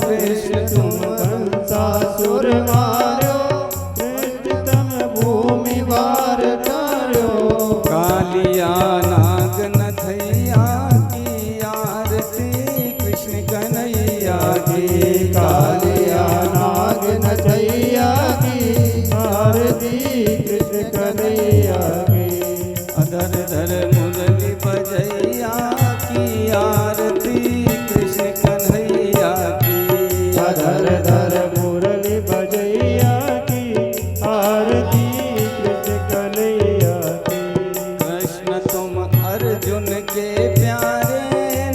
कृष्ण तुम कंसासुर मार्यो कृष्ण तुम भूमि भार टार्यो। कालिया नाग नथैया की आरती कृष्ण कन्हैया की। कालिया नाग नचैया की आरती कृष्ण कन्हैया की। अधर धर मुरली बजैया की आरती कृष्ण कन्हैया की। अधर धर मुरली बजैया की आरती कृष्ण कन्हैया की। कृष्ण तुम अर्जुन के प्यारे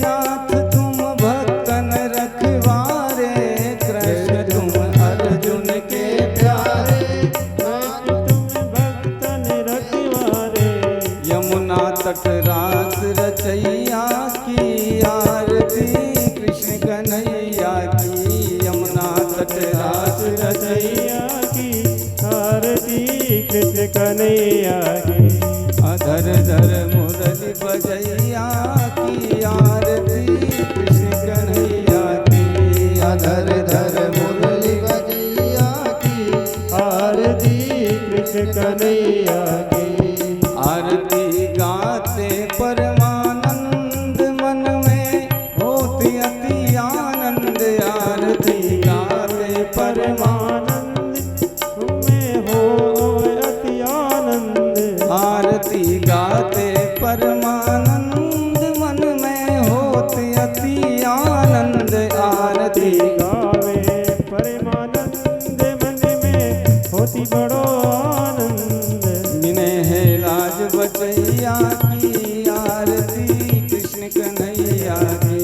नाथ तुम भक्तन रखवारे। कृष्ण तुम अर्जुन के प्यारे तुम भक्तन रखवारे। यमुना तट रास रचैया की आरती कृष्ण कन्हैया की। यमुना तट रास रचैया रचैया की आरती कृष्ण कन्हैया की। अधर धर मुरली बजैया की आरती कृष्ण कन्हैया की। अधर धर मुरली बजैया की आरती कृष्ण कन्हैया की। आरती गाते परमानंद मन में होती अति आनंद। आरती गाते परमानंद तुम्हें हो अति आनंद। आरती गाते परमानंद मन में होती अति आनंद। आरती गावे परमानंद मन में होती बड़ो आनंद। मिने है लाज बचैया की आरती कृष्ण कन्हैया की।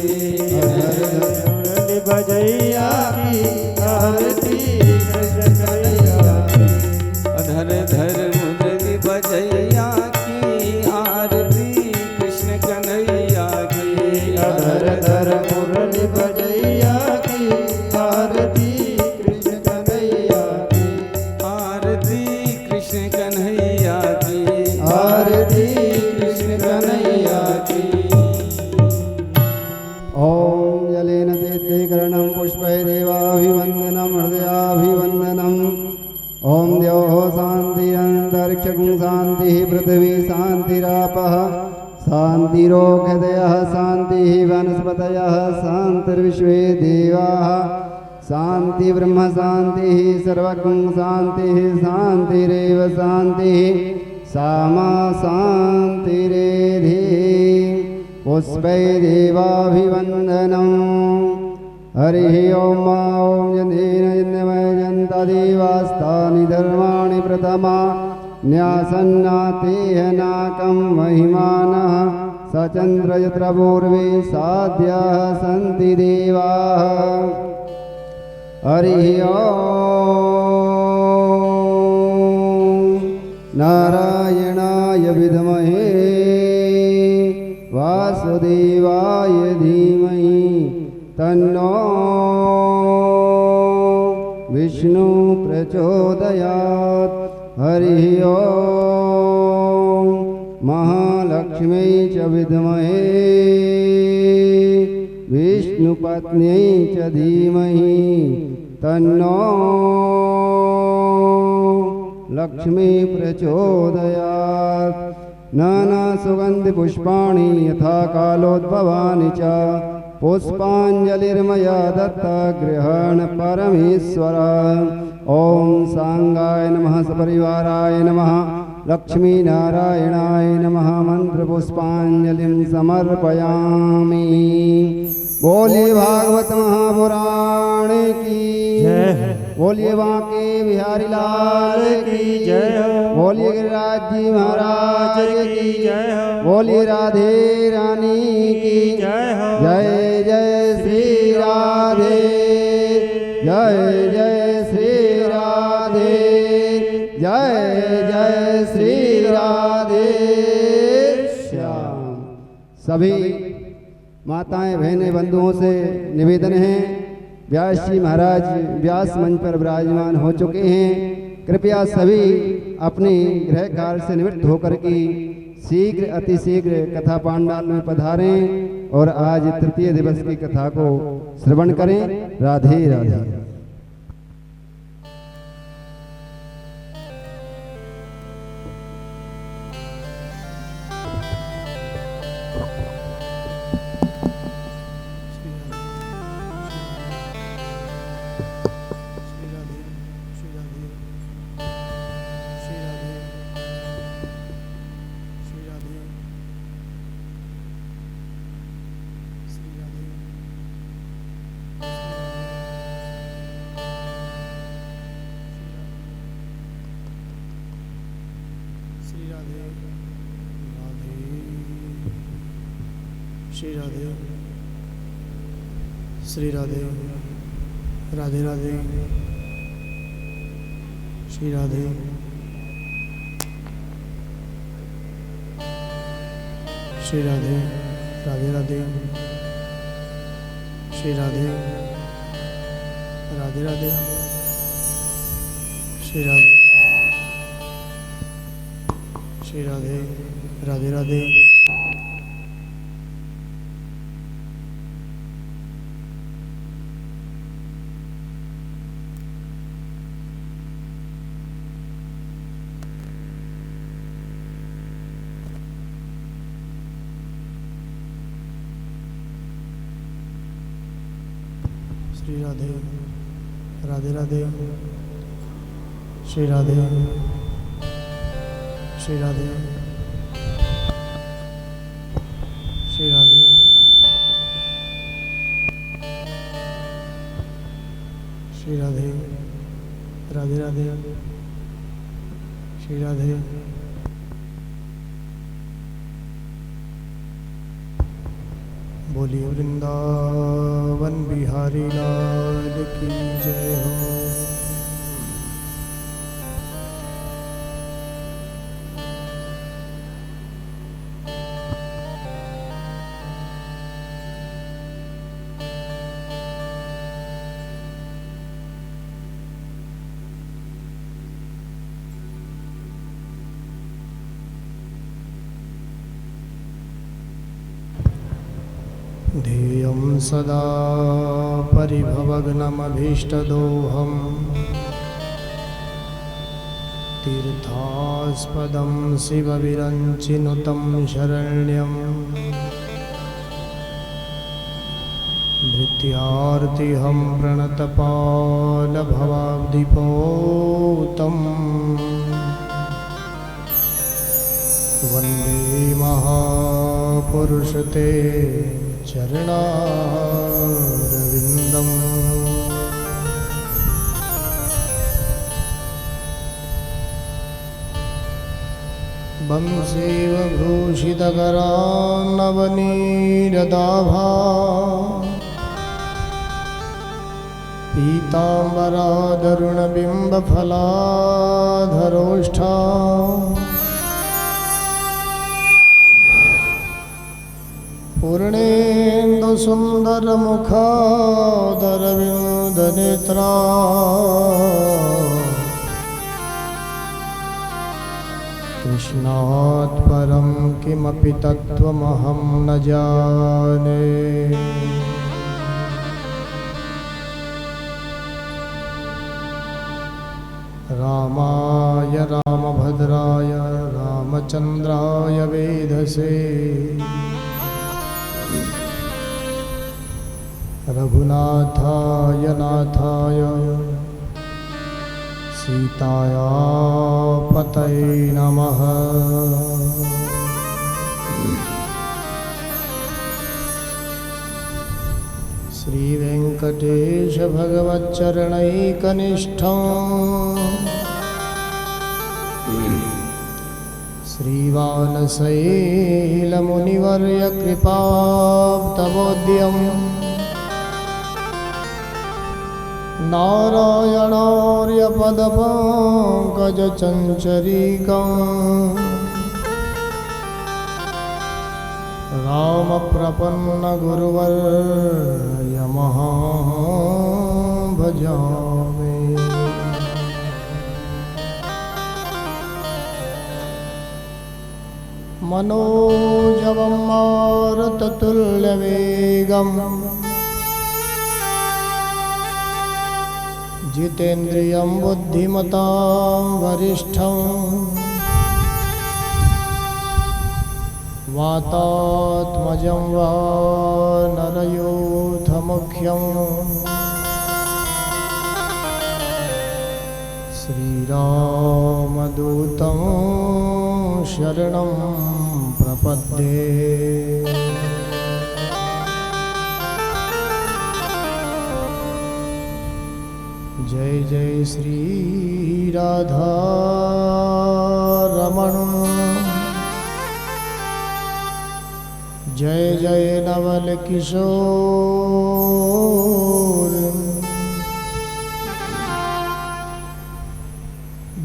मुरली बजैया की आरती कृष्ण कन्हैया की। अधर धर मुरली बजैया की आरती कृष्ण कन्हैया की। अधर धर मुरली बजैया की आरती कृष्ण कन्हैया की। आरती कृष्ण कन्हैया की। आरती कृष्ण कन्हैया की। ओम जलेन तीर्थीकरणं पुष्पैरेवाभिवन्दनं हृदयाभिवन्दनम्। ओम द्योः शान्तिरन्तरिक्षं शान्तिः पृथिवी शान्तिरापः शान्तिरोषधयः शान्तिः वनस्पतयः शान्तिर्विश्वे देवाः शान्तिब्रह्म शान्तिः सर्वगं शान्तिः शान्तिरेव शान्तिः सामा शान्तिरेधि। पुष्पैरेवाभिवन्दनम्। हरिः ओम ॐ यन्देन यन्नमयजन्तदेवास्तानि धर्माणि प्रथमा न्यासन्नातेह नाकं महिमानः सचन्द्र यत्र पूर्वे साध्याः सन्ति देवाः। हरिः ओम नारायणाय विद्महे वासुदेवाय धीमहि तन्नो विष्णु प्रचोदयात्। हरिः ओम महालक्ष्मी च विद्महे विष्णुपत्न्यै च धीमहि तन्नो लक्ष्मी प्रचोदयात्। नानासुगन्धिपुष्पाणि यथा कालोद्भवानि च पुष्पांजलिर्मया दत्ता गृहण परमेश्वर। ओम सांगाय नमः सपरिवाराय नमः लक्ष्मी नारायणाय नमः मंत्र पुष्पांजलिं समर्पयामि। बोलिए भागवत महापुराण की जय। बोलिए बांके बिहारी लाल की जय हो। बोलिए गिरिराज जी महाराज की जय हो। बोलिए राधे रानी की जय हो। जय जय श्री राधे जय जय श्री राधे जय जय श्री राधे श्याम। सभी माताएं बहनें बंधुओं से निवेदन है, व्यास जी महाराज व्यास मंच पर विराजमान हो चुके हैं। कृपया सभी अपने गृह कार्य से निवृत्त होकर के शीघ्र अतिशीघ्र कथा पांडाल में पधारें और आज तृतीय दिवस की कथा को श्रवण करें। राधे राधे। श्री राधे श्री राधे राधे राधे श्री राधे श्री राधे राधे राधे श्री राधे राधे राधे श्री राधे श्री राधे राधे राधे श्री राधे राधे राधे श्री राधे श्री राधे श्री राधे श्री राधे राधे राधे श्री राधे बोलिए वृंदावन बिहारी लाल की जय हो। ध्येयं सदा परिभवग्नमभीष्टदोहम् तीर्थास्पदं शिवविरञ्चिनुतं शरण्यम् भृत्यार्तिहं प्रणतपालभवाब्धिपोतम् वन्दे महापुरुषते चरणारविन्दम्। वंशीवभूषितकरान्नवनीरदाभा पीताम्बरादरुणबिम्बफलाधरोष्ठा पूर्णेन्दुसुन्दरमुखादरविन्दनेत्रा कृष्णात् परं किमपि तत्त्वमहं न जाने। रामाय रामभद्राय रामचन्द्राय वेधसे रघुनाथाय नाथाय सीताया पतये नमः। श्री वेंकटेश भगवच्चरणैकनिष्ठं श्रीवानशैलमुनिवर्य कृपाब्तबोध्यं नारायणार्यपदपङ्कजचञ्चरीकं रामप्रपन्नगुरुवर्यमः भजामि। मनोजवं मारुततुल्यवेगं जितेन्द्रियं बुद्धिमतां वरिष्ठं वातात्मजं वानरयूथमुख्यं श्रीरामदूतं शरणं प्रपद्ये। जय जय श्री राधा रमण, जय जय नवल किशोर,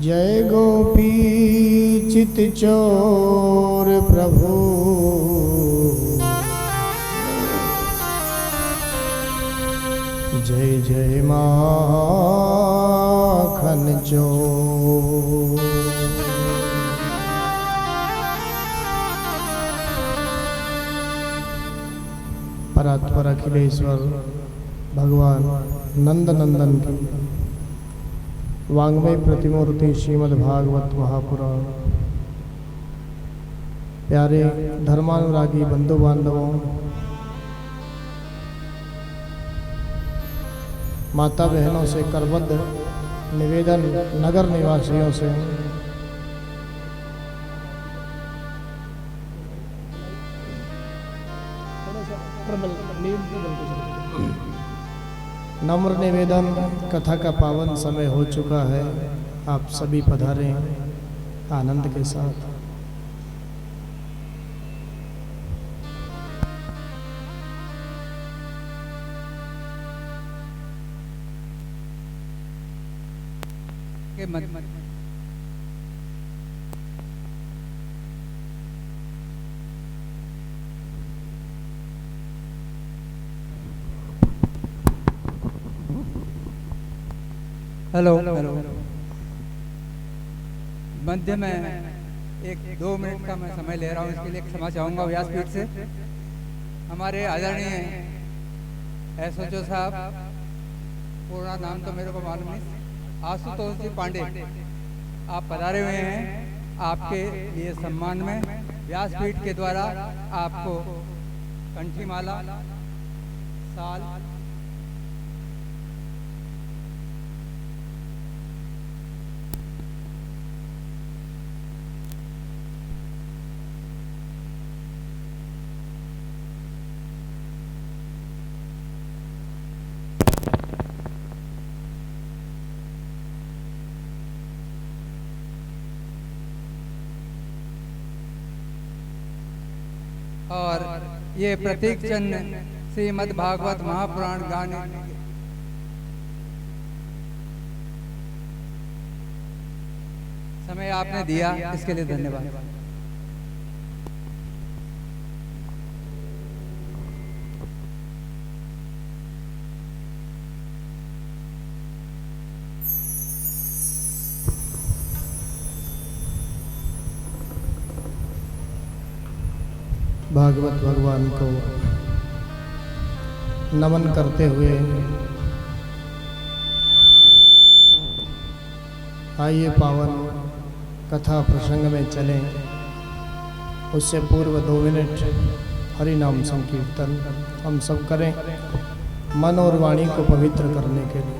जय गोपी चित चोर प्रभु, जय जय माखन चोर। परात्पर अखिलेश्वर भगवान नंद नंदन की वांग्मय प्रतिमूर्ति श्रीमद् भागवत महापुराण। प्यारे धर्मानुरागी बंधु बांधवों, माता बहनों से करबद्ध निवेदन, नगर निवासियों से नम्र निवेदन, कथा का पावन समय हो चुका है। आप सभी पधारें आनंद के साथ। हेलो मध्य में 1-2 मिनट का मैं समय ले रहा हूँ, इसके लिए क्षमा चाहूँगा व्यासपीठ से। हमारे आदरणीय एसओचओ साहब, पूरा नाम तो मेरे को मालूम नहीं, आशुतोष जी पांडे, आप पधारे हुए हैं। आपके लिए सम्मान में व्यासपीठ के द्वारा आपको कंठीमाला, साल, और ये प्रतीक चिन्ह श्रीमद् भागवत महापुराण गाने समय आपने दिया, इसके लिए धन्यवाद। भागवत भगवान को नमन करते हुए आइए पावन कथा प्रसंग में चलें। उससे पूर्व 2 मिनट हरि नाम संकीर्तन हम सब करें। मन और वाणी को पवित्र करने के लिए।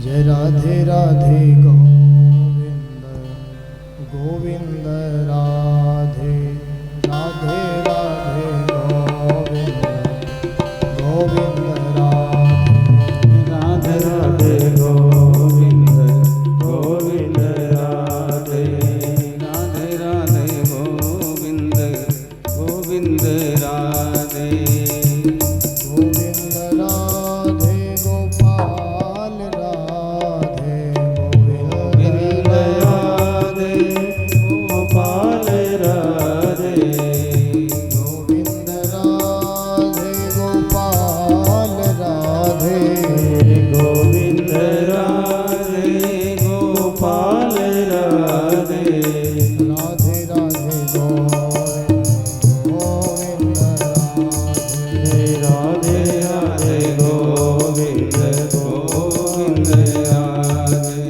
जय राधे राधे गोविंद गोविंद राधे राधे राधे गोविंद गोविंद राधे राधे गोविंद गोविंद राधे राधे राधे गोविंद गोविंद राधे गोविंद राधे गोपाल राधे गोविंद राधे गोपाल राधे गोविंद राधे गोपाल राधे गोविंद राधे गोपाल राधे राधे राधे गोविंद राधे राधे गोविंद गोविंद राधे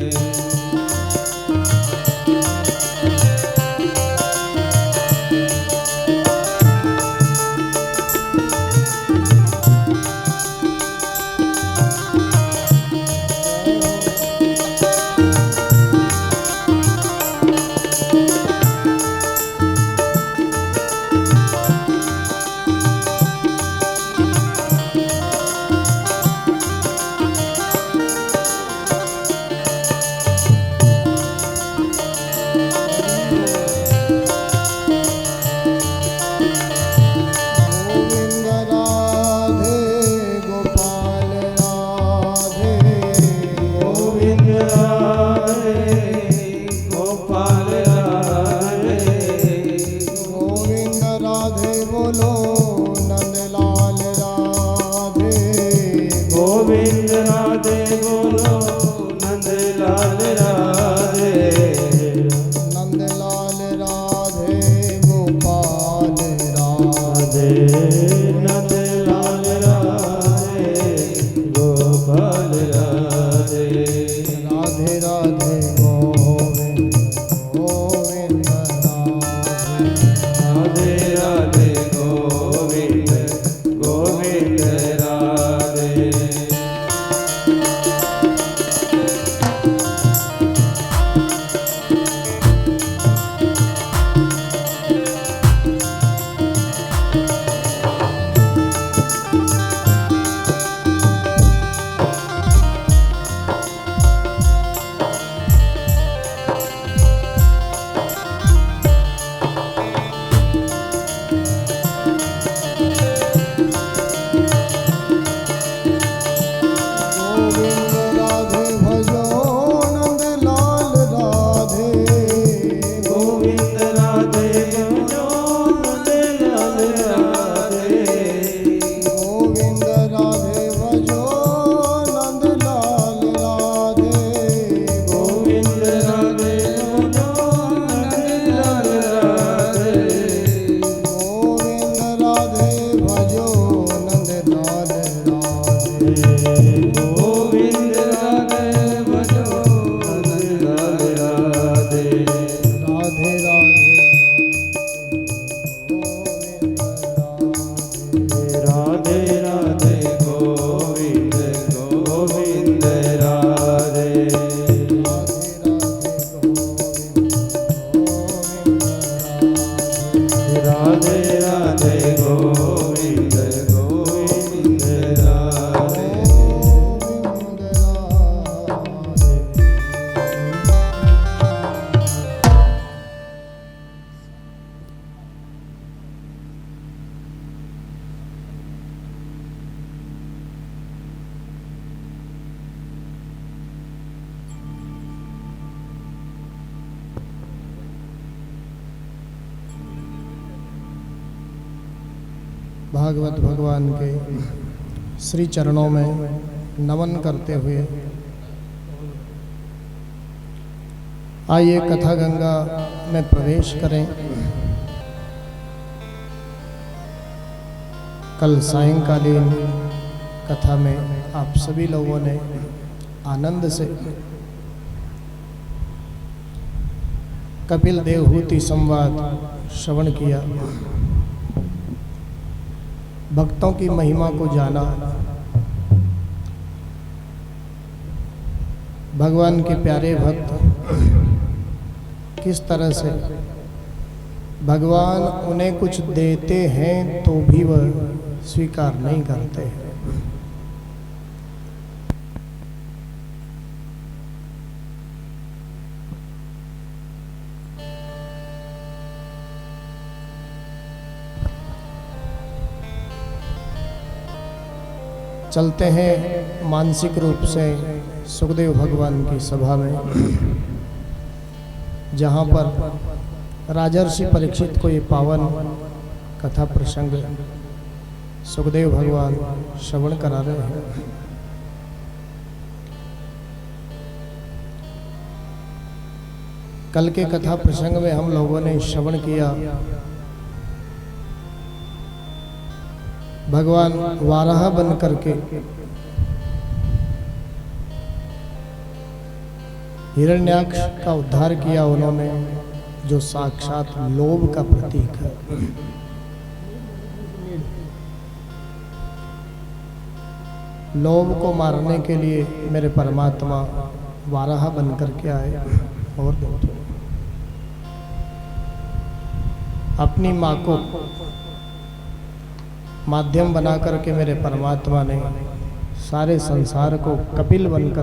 गोविंद राधे गोपाल राधे गोविंद राधे गोपाल राधे गोविंद राधे बोलो नंदलाल राधे गोविंद राधे बोलो नंदलाल राधे नंदलाल राधे गोपाल राधे नंदलाल राधे गोपाल राधे राधे राधे गोविंद गोविंद राधे राधे राधे गोविंद गोविंद राधे गोविंद राधे भजो नंदलाल राधे गोविंद राधे भजो नंदलाल राधे गोविंद राधे भजो नंदलाल राधे गोविंद राधे भजो नंदलाल राधे गोविंद राधे भजो नंदलाल राधे गोविंद राधे भजो नंदलाल राधे राधे राधे गोविंद राधे राधे राधे गोविंद गोविंद राधे राधे राधे गोविंद राधे राधे गोविंद गोविंद राधे गोविंद राधे भागवत भगवान के श्री चरणों में नमन करते हुए आइए कथा गंगा में प्रवेश करें। कल सायंकालीन कथा में आप सभी लोगों ने आनंद से कपिल देवहूति संवाद श्रवण किया, भक्तों की महिमा को जाना, भगवान के प्यारे भक्त किस तरह से भगवान उन्हें कुछ देते हैं तो भी वह स्वीकार नहीं करते हैं। चलते हैं मानसिक रूप से सुखदेव भगवान की सभा में, जहाँ पर राजर्षि परीक्षित को ये पावन कथा प्रसंग सुखदेव भगवान श्रवण करा रहे हैं। कल के कथा प्रसंग में हम लोगों ने श्रवण किया भगवान वाराह बन करके हिरण्याक्ष का उद्धार किया उन्होंने, जो साक्षात लोभ का प्रतीक है। लोभ को मारने के लिए मेरे परमात्मा वाराह बन करके आए और अपनी माँ को माध्यम बना करके मेरे परमात्मा ने सारे संसार को कपिल बनकर